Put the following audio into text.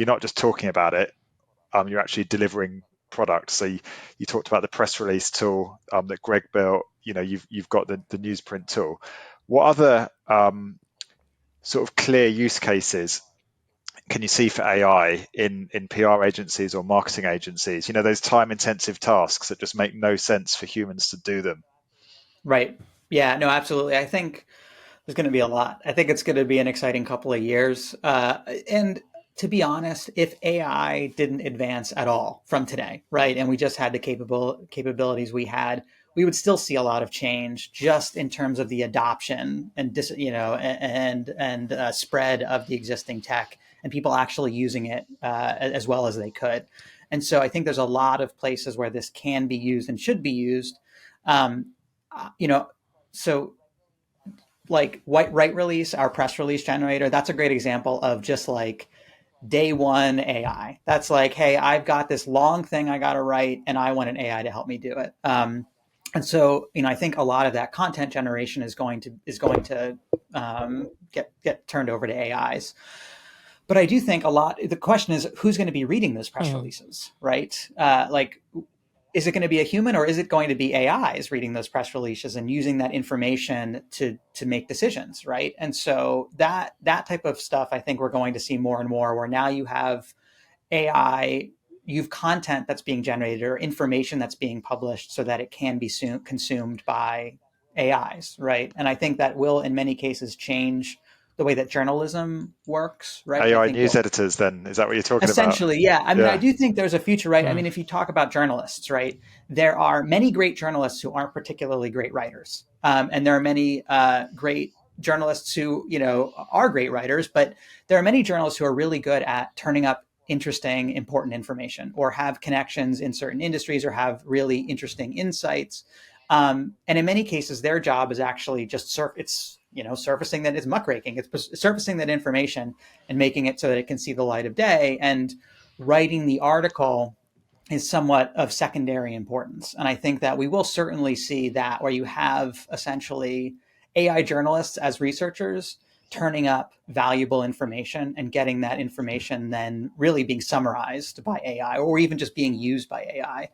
you're not just talking about it, you're actually delivering product. So you talked about the press release tool that Greg built. You've got the newsprint tool. What other sort of clear use cases can you see for AI in PR agencies or marketing agencies? Those time intensive tasks that just make no sense for humans to do them. Right. Yeah, no, absolutely. I think there's going to be a lot. I think it's going to be an exciting couple of years. And to be honest, if AI didn't advance at all from today, right, and we just had the capabilities we had, we would still see a lot of change just in terms of the adoption and spread of the existing tech and people actually using it as well as they could. And so I think there's a lot of places where this can be used and should be used. Um, you know, so like Write Release, our press release generator, that's a great example of just like day one AI. That's like, hey, I've got this long thing I got to write, and I want an AI to help me do it. And so, I think a lot of that content generation is going to get turned over to AIs. But I do think a lot. The question is, who's going to be reading those press Mhm. releases, right? Like, is it going to be a human or is it going to be AIs reading those press releases and using that information to make decisions, right? And so that type of stuff, I think we're going to see more and more. Where now you have AI, you've content that's being generated or information that's being published so that it can be consumed by AIs, right? And I think that will, in many cases, change the way that journalism works, right? I AI think news you'll editors, then, is that what you're talking about? essentially, yeah. I mean, I Yeah. do think there's a future, right? I Mm. mean, if you talk about journalists, right, there are many great journalists who aren't particularly great writers, and there are many great journalists who are great writers, but there are many journalists who are really good at turning up interesting, important information, or have connections in certain industries, or have really interesting insights. And in many cases, their job is actually just surfacing that is muckraking. It's surfacing that information and making it so that it can see the light of day. And writing the article is somewhat of secondary importance. And I think that we will certainly see that, where you have essentially AI journalists as researchers turning up valuable information and getting that information then really being summarized by AI, or even just being used by AI.